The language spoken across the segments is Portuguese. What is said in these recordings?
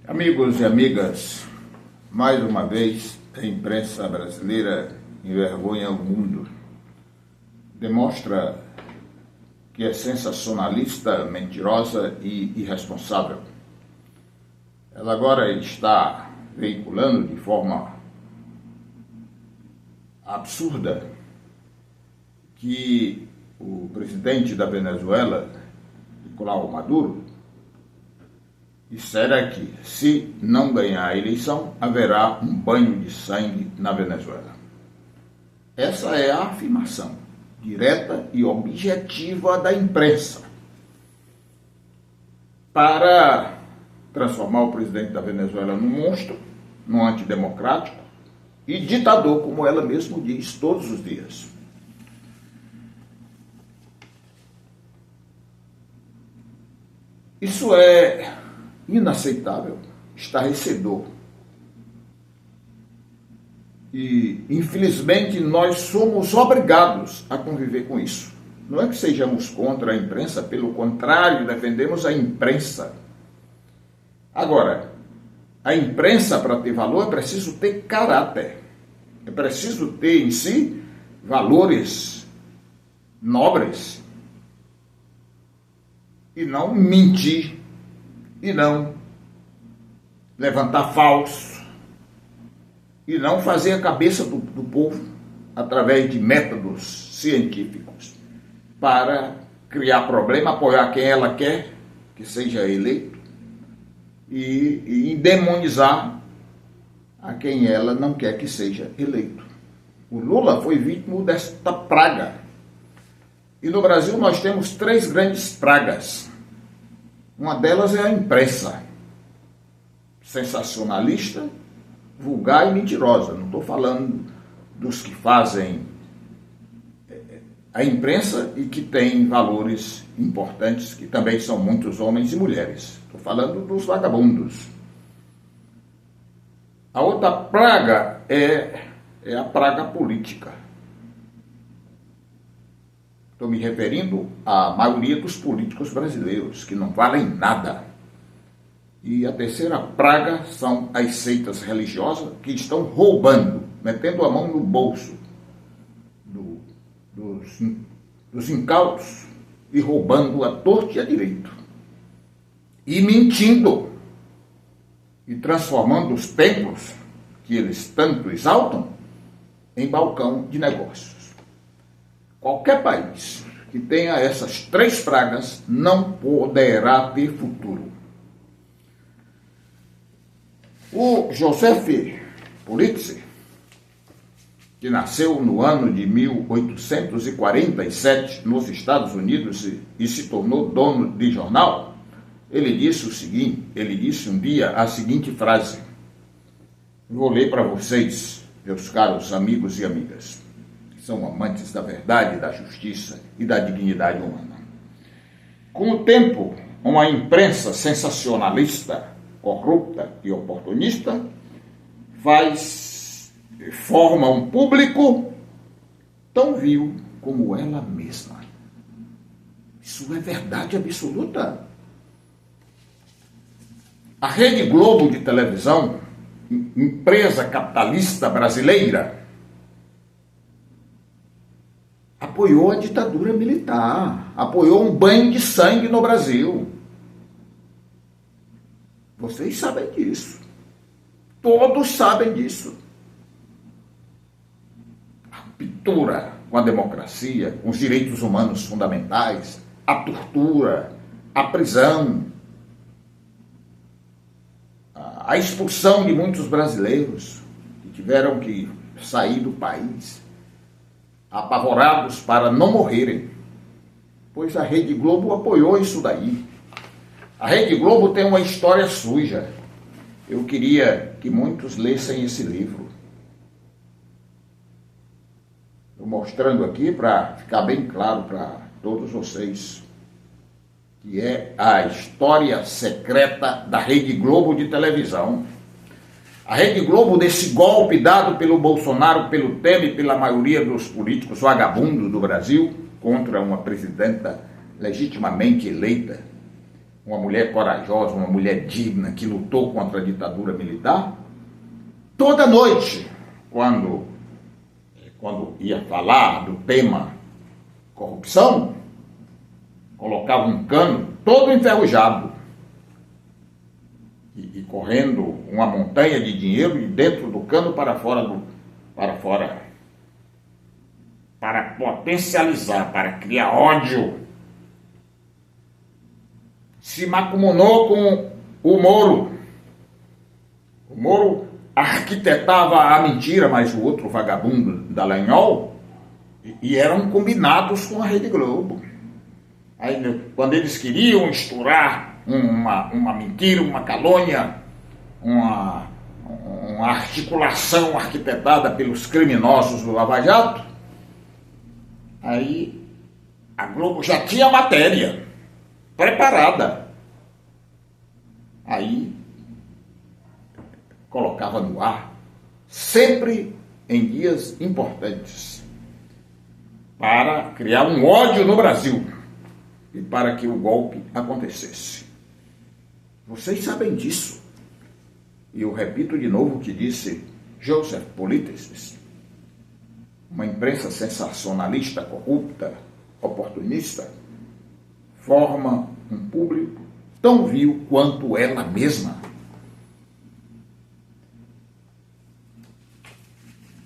Amigos e amigas, mais uma vez a imprensa brasileira envergonha o mundo. Demonstra que é sensacionalista, mentirosa e irresponsável. Ela agora está veiculando de forma absurda que o presidente da Venezuela, Nicolás Maduro, dissera que, se não ganhar a eleição, haverá um banho de sangue na Venezuela. Essa é a afirmação direta e objetiva da imprensa para transformar o presidente da Venezuela num monstro, num antidemocrático e ditador, como ela mesma diz todos os dias. Isso é inaceitável, estarrecedor. E, infelizmente, nós somos obrigados a conviver com isso. Não é que sejamos contra a imprensa, pelo contrário, defendemos a imprensa. Agora, a imprensa, para ter valor, é preciso ter caráter. É preciso ter em si valores nobres. E não mentir, e não levantar falso, e não fazer a cabeça do povo através de métodos científicos para criar problema, apoiar quem ela quer que seja eleito e endemonizar a quem ela não quer que seja eleito. O Lula foi vítima desta praga. E no Brasil nós temos 3 grandes pragas. Uma delas é a imprensa, sensacionalista, vulgar e mentirosa. Não estou falando dos que fazem a imprensa e que têm valores importantes, que também são muitos homens e mulheres. Estou falando dos vagabundos. A outra praga é a praga política. Estou me referindo à maioria dos políticos brasileiros, que não valem nada. E a terceira praga são as seitas religiosas que estão roubando, metendo a mão no bolso dos incautos e roubando a torto e a direito. E mentindo. E transformando os templos, que eles tanto exaltam, em balcão de negócios. Qualquer país que tenha essas 3 pragas não poderá ter futuro. O Joseph Pulitzer, que nasceu no ano de 1847 nos Estados Unidos e se tornou dono de jornal, ele disse um dia a seguinte frase. Vou ler para vocês, meus caros amigos e amigas, são amantes da verdade, da justiça e da dignidade humana. Com o tempo, uma imprensa sensacionalista, corrupta e oportunista forma um público tão vil como ela mesma. Isso é verdade absoluta. A Rede Globo de televisão, empresa capitalista brasileira, apoiou a ditadura militar, apoiou um banho de sangue no Brasil. Vocês sabem disso. Todos sabem disso. A ruptura com a democracia, com os direitos humanos fundamentais, a tortura, a prisão, a expulsão de muitos brasileiros que tiveram que sair do país, apavorados para não morrerem, pois a Rede Globo apoiou isso daí. A Rede Globo tem uma história suja. Eu queria que muitos lessem esse livro. Estou mostrando aqui para ficar bem claro para todos vocês, que é a história secreta da Rede Globo de televisão. A Rede Globo, desse golpe dado pelo Bolsonaro, pelo Temer e pela maioria dos políticos vagabundos do Brasil, contra uma presidenta legitimamente eleita, uma mulher corajosa, uma mulher digna, que lutou contra a ditadura militar, toda noite, quando ia falar do tema corrupção, colocava um cano todo enferrujado e correndo uma montanha de dinheiro de dentro do cano para fora, para potencializar, para criar ódio. Se macumonou com o Moro. O Moro arquitetava a mentira, mas o outro vagabundo Dallagnol, e eram combinados com a Rede Globo. Aí, quando eles queriam estourar uma mentira, uma calúnia, uma articulação arquitetada pelos criminosos do Lava Jato, aí a Globo já tinha a matéria preparada. Aí colocava no ar, sempre em dias importantes, para criar um ódio no Brasil e para que o golpe acontecesse. Vocês sabem disso. E eu repito de novo o que disse Joseph Politis: uma imprensa sensacionalista, corrupta, oportunista, forma um público tão vil quanto ela mesma.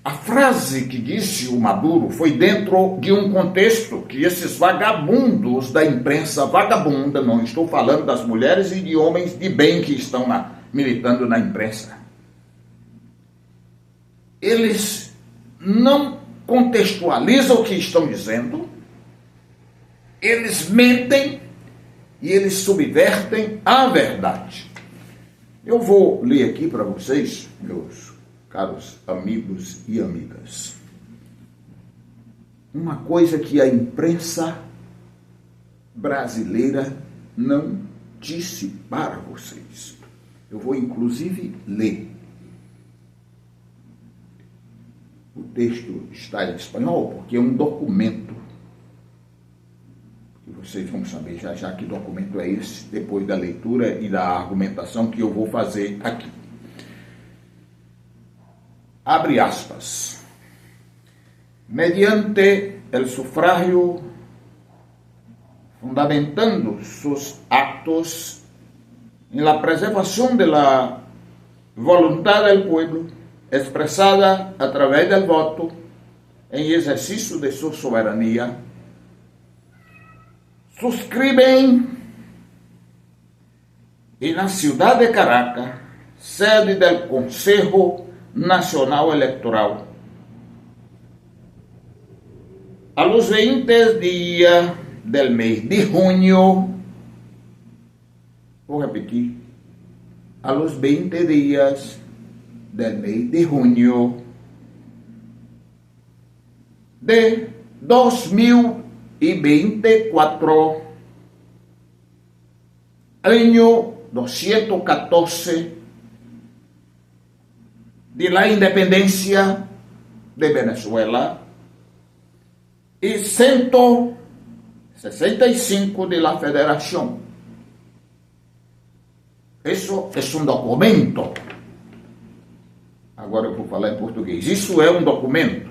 A frase que disse o Maduro foi dentro de um contexto que esses vagabundos da imprensa vagabunda, não estou falando das mulheres e de homens de bem que estão militando na imprensa, eles não contextualizam o que estão dizendo, eles mentem e eles subvertem a verdade. Eu vou ler aqui para vocês, meus caros amigos e amigas, uma coisa que a imprensa brasileira não disse para vocês. Eu vou inclusive ler. O texto está em espanhol porque é um documento que vocês vão saber já que documento é esse, depois da leitura e da argumentação que eu vou fazer aqui. Abre aspas. Mediante el sufragio, fundamentando sus actos en la preservación de la voluntad del pueblo, expresada a través del voto, en ejercicio de su soberanía, suscriben en la ciudad de Caracas, sede del Consejo Nacional Electoral, a los 20 días del mes de junio, vou repetir, a los 20 días del mes de junio de 2024, año 214 de la independencia de Venezuela y 165 de la Federación. Isso é um documento. Agora eu vou falar em português. Isso é um documento.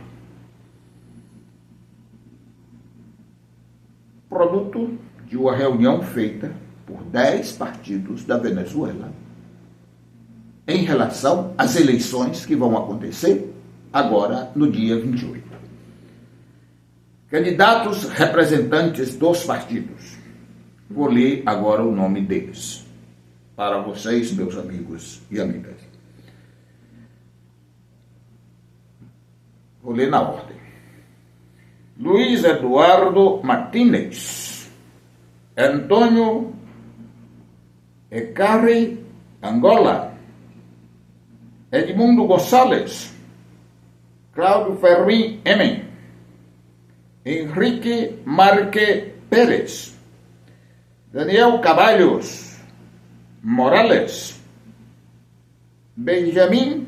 Produto de uma reunião feita por 10 partidos da Venezuela em relação às eleições que vão acontecer agora no dia 28. Candidatos representantes dos partidos. Vou ler agora o nome deles para vocês, meus amigos e amigas. Vou ler na ordem. Luiz Eduardo Martínez, Antônio Ecarri Angola, Edmundo Gonçalves, Cláudio Ferrin Emen, Henrique Marque Pérez, Daniel Caballos Morales, Benjamin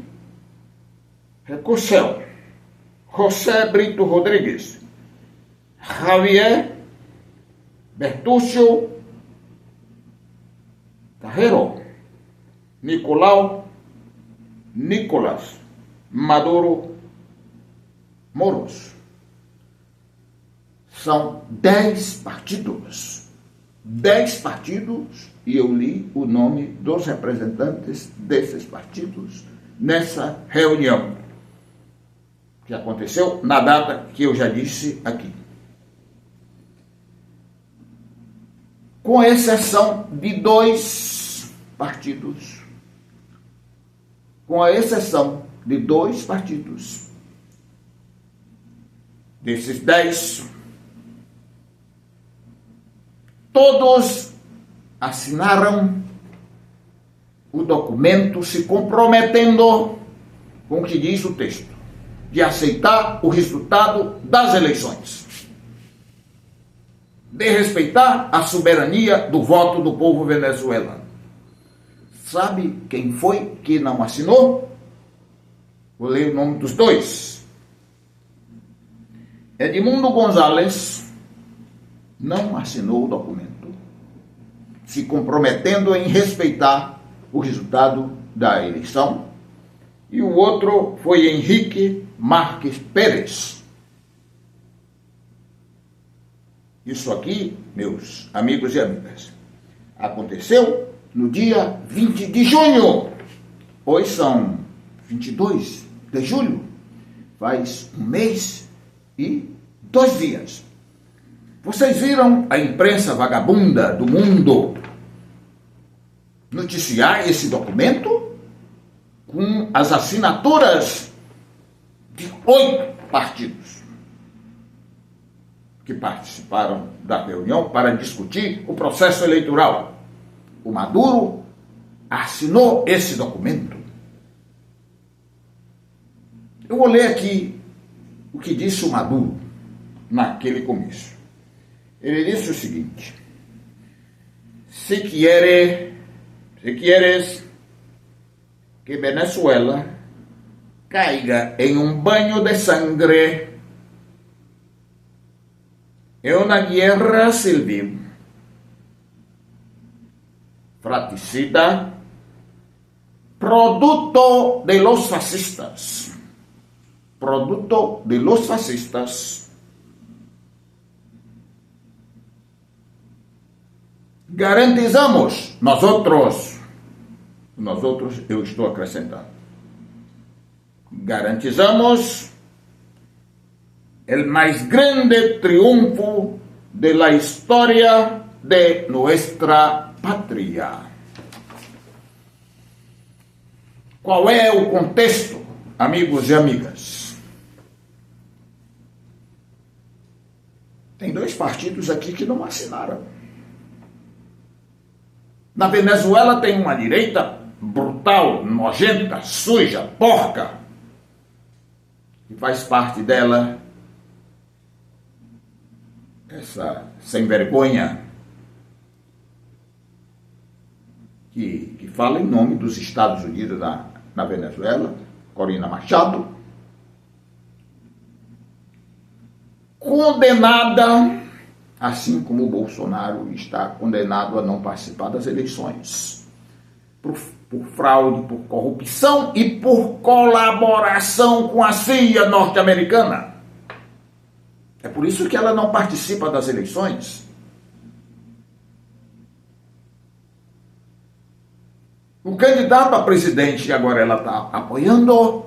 Recursel, José Brito Rodrigues, Javier Bertuccio Carrero, Nicolás Maduro Moros. São 10 partidos. 10 partidos, e eu li o nome dos representantes desses partidos nessa reunião, que aconteceu na data que eu já disse aqui. Com exceção de 2 partidos. Com a exceção de 2 partidos. Desses 10, todos assinaram o documento se comprometendo com o que diz o texto, de aceitar o resultado das eleições, de respeitar a soberania do voto do povo venezuelano. Sabe quem foi que não assinou? Vou ler o nome dos 2. Edmundo González não assinou o documento, se comprometendo em respeitar o resultado da eleição. E o outro foi Henrique Marques Pérez. Isso aqui, meus amigos e amigas, aconteceu no dia 20 de junho. Hoje são 22 de julho. Faz 1 mês e 2 dias. Vocês viram a imprensa vagabunda do mundo noticiar esse documento com as assinaturas de 8 partidos que participaram da reunião para discutir o processo eleitoral. O Maduro assinou esse documento. Eu vou ler aqui o que disse o Maduro naquele comício. Ele disse o seguinte: se quieres que Venezuela caiga em um banho de sangre, en una guerra civil fratricida, producto de los fascistas, garantizamos, nosotros eu estou acrescentando, garantizamos el más grande triunfo de la historia de nuestra patria. Qual é o contexto, amigos e amigas? Tem 2 partidos aqui que não assinaram. Na Venezuela tem uma direita brutal, nojenta, suja, porca, que faz parte dela essa sem vergonha que fala em nome dos Estados Unidos na Venezuela, Corina Machado, condenada, assim como o Bolsonaro está condenado a não participar das eleições, por fraude, por corrupção e por colaboração com a CIA norte-americana. É por isso que ela não participa das eleições. O candidato a presidente que agora ela está apoiando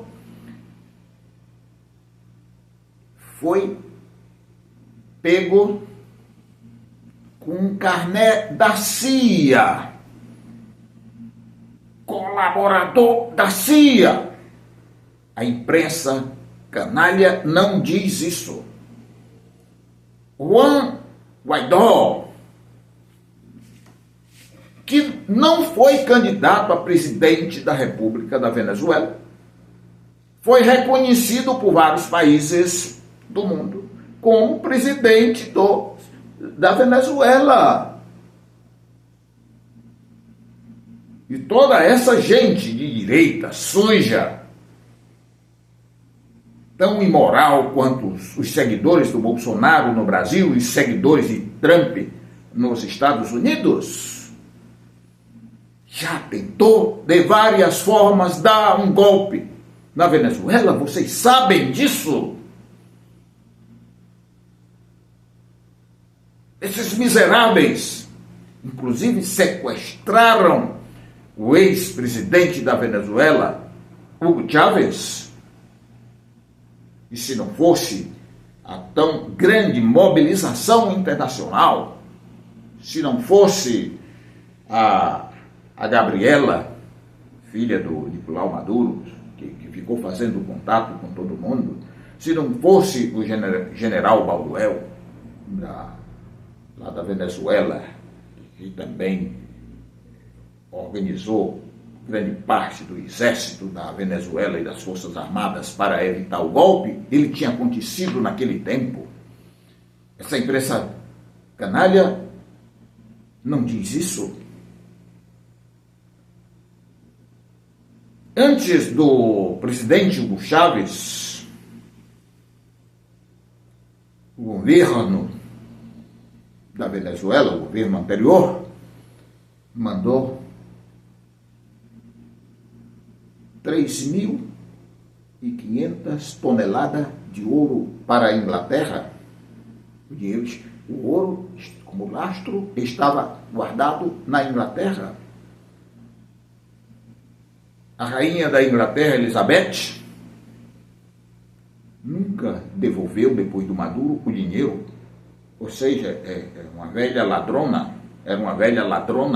foi pego com um carné da CIA, colaborador da CIA. A imprensa canalha não diz isso. Juan Guaidó, que não foi candidato a presidente da República da Venezuela, foi reconhecido por vários países do mundo como presidente da Venezuela. E toda essa gente de direita suja, tão imoral quanto os seguidores do Bolsonaro no Brasil e os seguidores de Trump nos Estados Unidos, já tentou de várias formas dar um golpe na Venezuela. Vocês sabem disso? Esses miseráveis, inclusive, sequestraram o ex-presidente da Venezuela, Hugo Chávez. E se não fosse a tão grande mobilização internacional, se não fosse a Gabriela, filha do Nicolás Maduro, que ficou fazendo contato com todo mundo, se não fosse o general Balduel, lá da Venezuela, que também organizou grande parte do exército da Venezuela e das Forças Armadas para evitar o golpe, ele tinha acontecido naquele tempo. Essa imprensa canalha não diz isso. Antes do presidente Hugo Chávez, o governo da Venezuela, o governo anterior, mandou 3.500 toneladas de ouro para a Inglaterra. O ouro, como lastro, estava guardado na Inglaterra. A rainha da Inglaterra, Elizabeth, nunca devolveu, depois do Maduro, o dinheiro. Ou seja, era uma velha ladrona,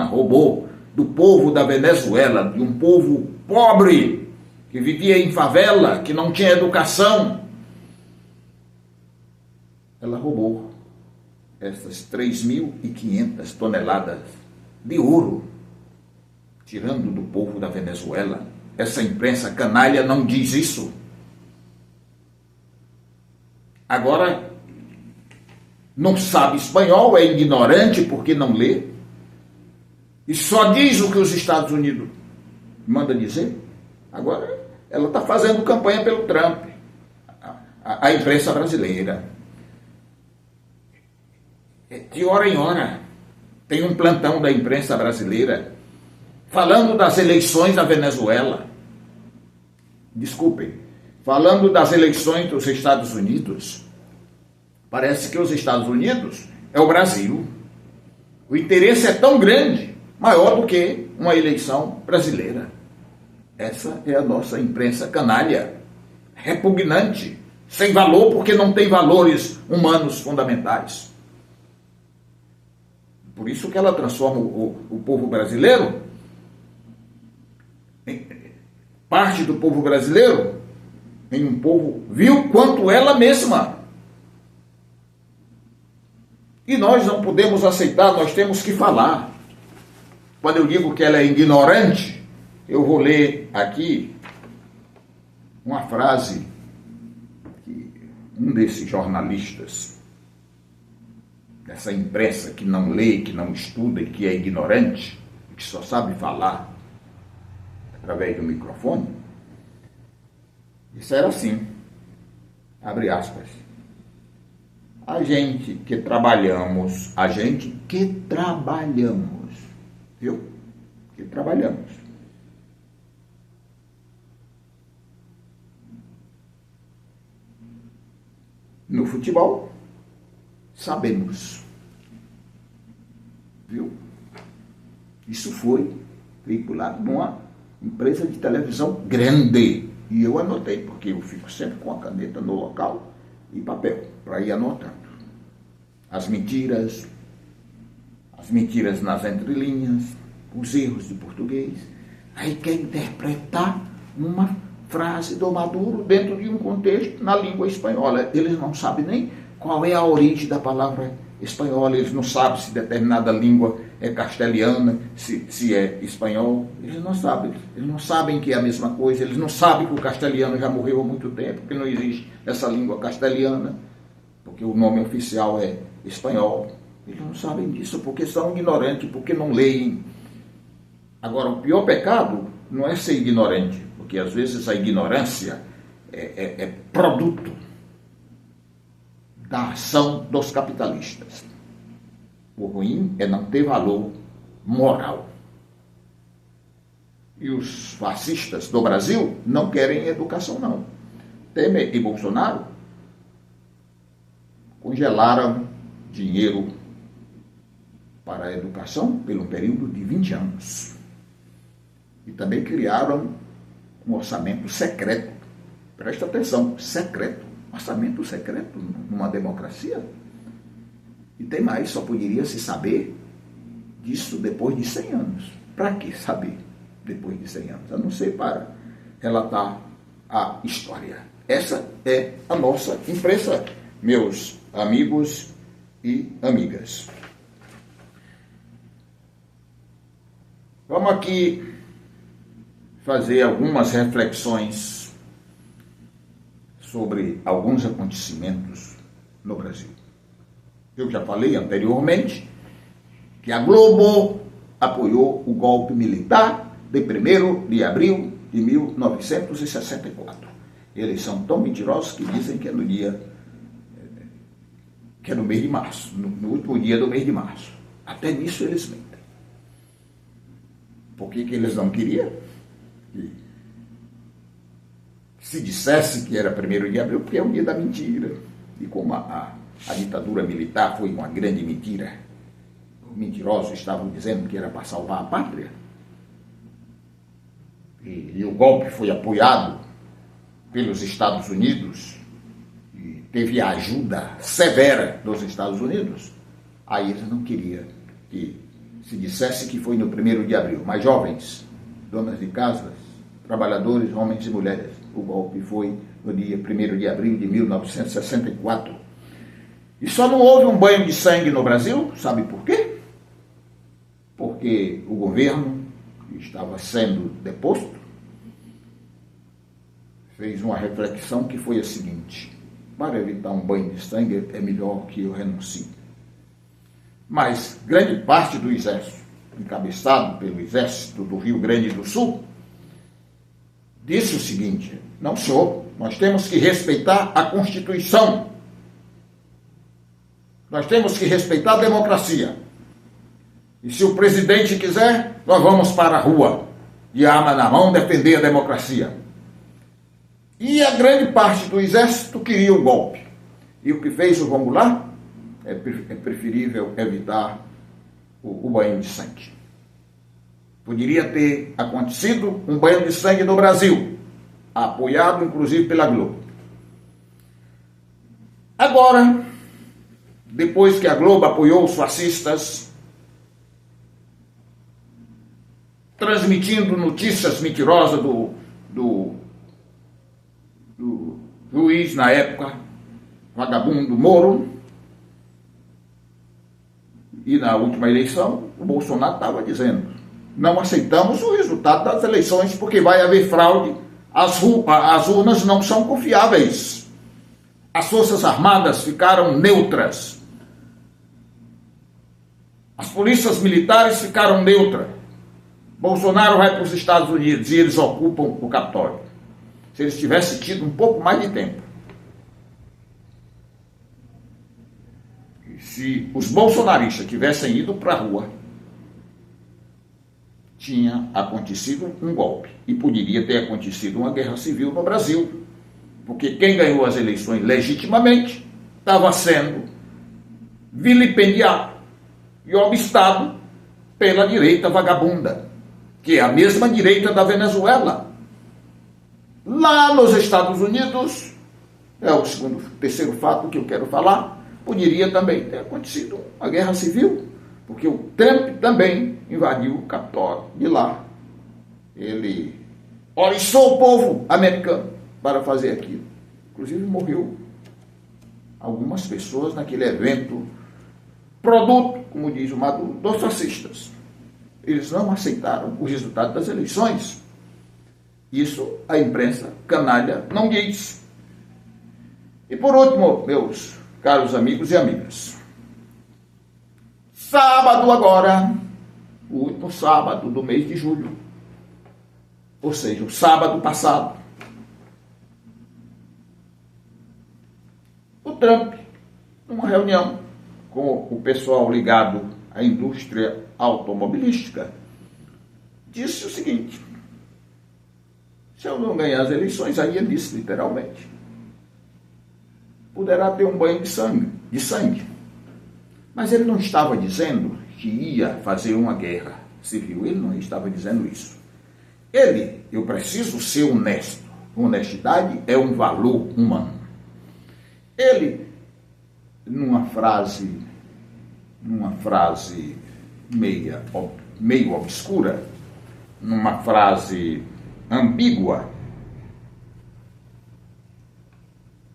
roubou do povo da Venezuela, de um povo pobre, que vivia em favela, que não tinha educação. Ela roubou essas 3.500 toneladas de ouro, tirando do povo da Venezuela. Essa imprensa canalha não diz isso. Agora, não sabe espanhol, é ignorante porque não lê, e só diz o que os Estados Unidos manda dizer. Agora, ela está fazendo campanha pelo Trump, a imprensa brasileira. De hora em hora, tem um plantão da imprensa brasileira falando das eleições da Venezuela. Desculpem, falando das eleições dos Estados Unidos. Parece que os Estados Unidos é o Brasil. O interesse é tão grande, maior do que uma eleição brasileira. Essa é a nossa imprensa canalha, repugnante, sem valor porque não tem valores humanos fundamentais. Por isso que ela transforma o povo brasileiro, parte do povo brasileiro, em um povo vil quanto ela mesma. E nós não podemos aceitar, nós temos que falar. Quando eu digo que ela é ignorante, eu vou ler aqui uma frase que um desses jornalistas, dessa imprensa que não lê, que não estuda e que é ignorante, que só sabe falar através do microfone, disseram assim, abre aspas, a gente que trabalhamos, viu? Que trabalhamos. No futebol, sabemos. Viu? Isso foi veiculado numa empresa de televisão grande. E eu anotei, porque eu fico sempre com a caneta no local e papel, para ir anotando. As mentiras nas entrelinhas, os erros de português. Aí quer interpretar uma frase do Maduro dentro de um contexto na língua espanhola. Eles não sabem nem qual é a origem da palavra espanhola, eles não sabem se determinada língua é castelhana, se é espanhol, eles não sabem que é a mesma coisa, eles não sabem que o castelhano já morreu há muito tempo, que não existe essa língua castelhana, porque o nome oficial é espanhol. Eles não sabem disso porque são ignorantes, porque não leem. Agora, o pior pecado não é ser ignorante, porque às vezes a ignorância é produto da ação dos capitalistas. O ruim é não ter valor moral. e os fascistas do Brasil não querem educação, não. Temer e Bolsonaro congelaram dinheiro para a educação pelo período de 20 anos. E também criaram um orçamento secreto. Presta atenção, secreto. Orçamento secreto numa democracia. E tem mais, só poderia se saber disso depois de 100 anos. Para que saber depois de 100 anos? A não ser para relatar a história. Essa é a nossa imprensa, meus amigos e amigas. Vamos aqui fazer algumas reflexões sobre alguns acontecimentos no Brasil. Eu já falei anteriormente que a Globo apoiou o golpe militar de 1º de abril de 1964. Eles são tão mentirosos que dizem que é no mês de março, no último dia do mês de março. Até nisso eles mentem. Por que eles não queriam que se dissesse que era 1º de abril? Porque é o dia da mentira. E como a ditadura militar foi uma grande mentira, os mentirosos estavam dizendo que era para salvar a pátria, e o golpe foi apoiado pelos Estados Unidos, e teve a ajuda severa dos Estados Unidos, aí eles não queriam que se dissesse que foi no 1º de abril. Mas jovens, donas de casas, trabalhadores, homens e mulheres, o golpe foi no dia 1º de abril de 1964. E só não houve um banho de sangue no Brasil, sabe por quê? Porque o governo, que estava sendo deposto, fez uma reflexão que foi a seguinte: para evitar um banho de sangue é melhor que eu renuncie. Mas grande parte do exército, encabeçado pelo exército do Rio Grande do Sul, disse o seguinte: não, senhor, nós temos que respeitar a Constituição. Nós temos que respeitar a democracia. E se o presidente quiser, nós vamos para a rua, de arma na mão, defender a democracia. E a grande parte do exército queria o golpe. E o que fez o vamos lá? É preferível evitar o banho de sangue. Poderia ter acontecido um banho de sangue no Brasil, apoiado inclusive pela Globo. Agora, depois que a Globo apoiou os fascistas, transmitindo notícias mentirosas do juiz na época, vagabundo Moro, e na última eleição o Bolsonaro estava dizendo: não aceitamos o resultado das eleições porque vai haver fraude, as urnas não são confiáveis, as Forças Armadas ficaram neutras, as polícias militares ficaram neutras. Bolsonaro vai para os Estados Unidos e eles ocupam o Capitólio. Se eles tivessem tido um pouco mais de tempo, e se os bolsonaristas tivessem ido para a rua, tinha acontecido um golpe e poderia ter acontecido uma guerra civil no Brasil, porque quem ganhou as eleições legitimamente estava sendo vilipendiado e obstado pela direita vagabunda, que é a mesma direita da Venezuela. Lá nos Estados Unidos, é o terceiro fato que eu quero falar, poderia também ter acontecido uma guerra civil, porque o Trump também invadiu o Capitólio de lá. Ele oriçou o povo americano para fazer aquilo. Inclusive morreu algumas pessoas naquele evento, produto, como diz o Maduro, dos fascistas. Eles não aceitaram o resultado das eleições. Isso a imprensa canalha não diz. E por último, meus caros amigos e amigas, sábado agora, o último sábado do mês de julho, ou seja, o sábado passado, o Trump, numa reunião com o pessoal ligado à indústria automobilística, disse o seguinte: Se eu não ganhar as eleições, aí ele disse literalmente, poderá ter um banho de sangue. Mas ele não estava dizendo que ia fazer uma guerra civil, ele não estava dizendo isso. Eu preciso ser honesto. Honestidade é um valor humano. Ele, numa frase meio obscura, numa frase ambígua,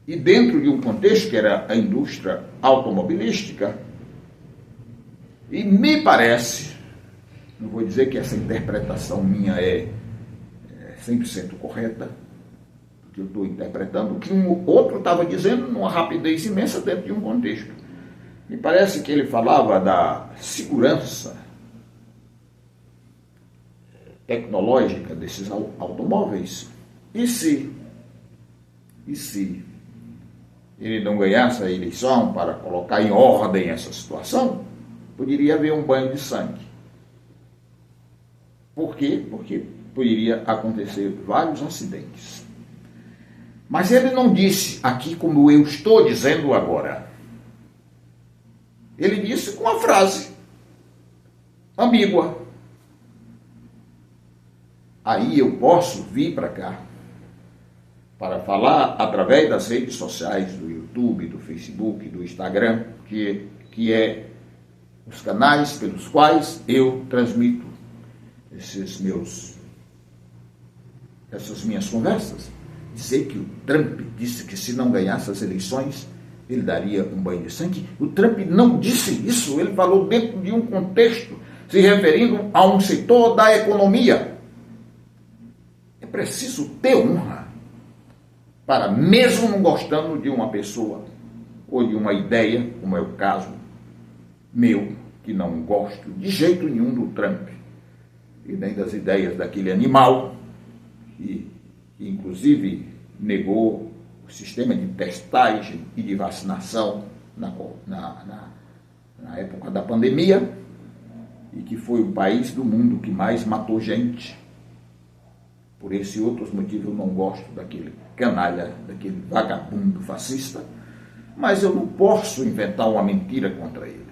e dentro de um contexto que era a indústria automobilística, e me parece, não vou dizer que essa interpretação minha é 100% correta, porque eu estou interpretando o que um outro estava dizendo numa rapidez imensa dentro de um contexto. Me parece que ele falava da segurança tecnológica desses automóveis. E se ele não ganhasse a eleição para colocar em ordem essa situação, poderia haver um banho de sangue. Por quê? Porque poderia acontecer vários acidentes. Mas ele não disse aqui como eu estou dizendo agora. Ele disse com uma frase ambígua. Aí eu posso vir para cá para falar através das redes sociais, do YouTube, do Facebook, do Instagram, que é os canais pelos quais eu transmito essas minhas conversas. Dizer que o Trump disse que se não ganhasse as eleições, ele daria um banho de sangue. O Trump não disse isso, ele falou dentro de um contexto, se referindo a um setor da economia. É preciso ter honra para, mesmo não gostando de uma pessoa ou de uma ideia, como é o caso meu, que não gosto de jeito nenhum do Trump, e nem das ideias daquele animal, que inclusive negou o sistema de testagem e de vacinação na época da pandemia, e que foi o país do mundo que mais matou gente. Por esse e outros motivos eu não gosto daquele canalha, daquele vagabundo fascista, mas eu não posso inventar uma mentira contra ele.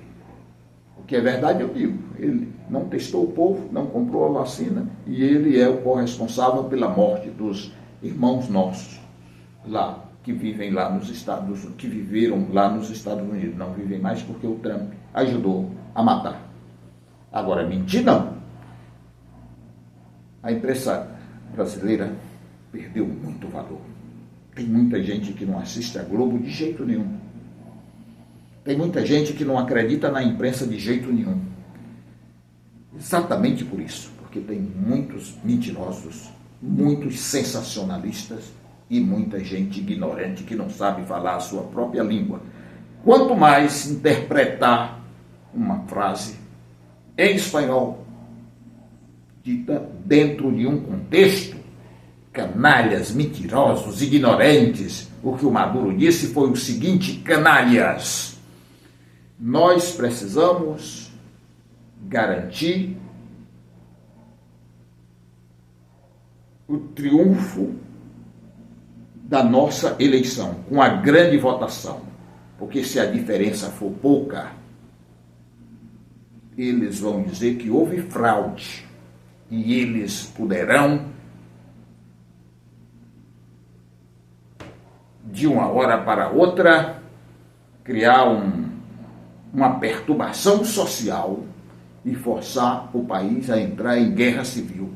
O que é verdade eu digo, ele não testou o povo, não comprou a vacina, e ele é o corresponsável pela morte dos irmãos nossos lá, que vivem lá nos Estados Unidos, que viveram lá nos Estados Unidos, não vivem mais porque o Trump ajudou a matar. Agora, mentir não. A imprensa brasileira perdeu muito valor. Tem muita gente que não assiste a Globo de jeito nenhum. Tem muita gente que não acredita na imprensa de jeito nenhum. Exatamente por isso, porque tem muitos mentirosos, muitos sensacionalistas e muita gente ignorante que não sabe falar a sua própria língua. Quanto mais interpretar uma frase em espanhol, dita dentro de um contexto, canalhas, mentirosos, ignorantes. O que o Maduro disse foi o seguinte: canalhas, nós precisamos garantir o triunfo da nossa eleição, com a grande votação, porque se a diferença for pouca, eles vão dizer que houve fraude e eles poderão, de uma hora para outra, criar uma perturbação social e forçar o país a entrar em guerra civil.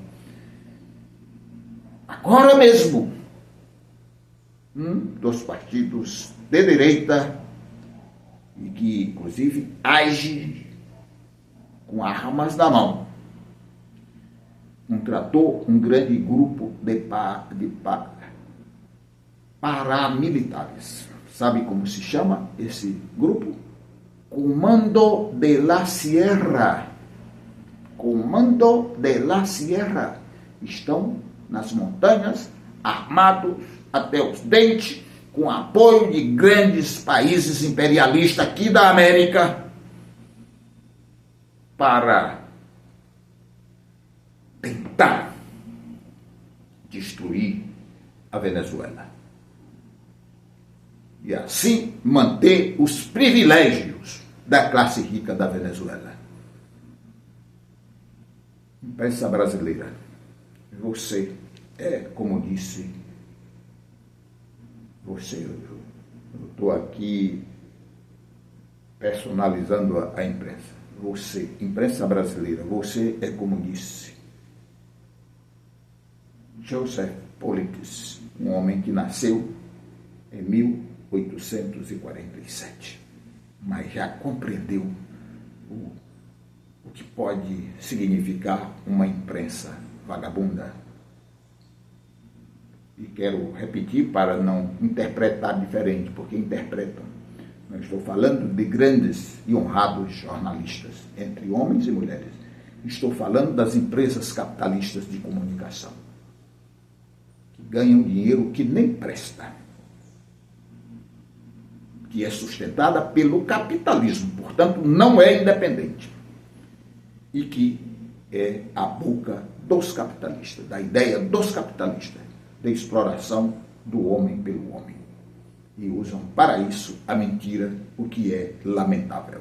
Agora mesmo, dos partidos de direita, e que inclusive age com armas na mão, contratou um grande grupo de paramilitares. Sabe como se chama esse grupo? Comando de la Sierra. Comando de la Sierra. Estão nas montanhas, armados até os dentes, com apoio de grandes países imperialistas aqui da América, para tentar destruir a Venezuela. E assim manter os privilégios da classe rica da Venezuela. Imprensa brasileira, você é, como disse, eu estou aqui personalizando a imprensa. Você, imprensa brasileira, você é, como disse Joseph Politis, um homem que nasceu em 1847, mas já compreendeu o que pode significar uma imprensa vagabunda. E quero repetir para não interpretar diferente, porque interpretam. Não estou falando de grandes e honrados jornalistas, entre homens e mulheres. Estou falando das empresas capitalistas de comunicação, que ganham dinheiro que nem presta, que é sustentada pelo capitalismo, portanto não é independente, e que é a boca dos capitalistas, da ideia dos capitalistas, de exploração do homem pelo homem. E usam para isso a mentira, o que é lamentável.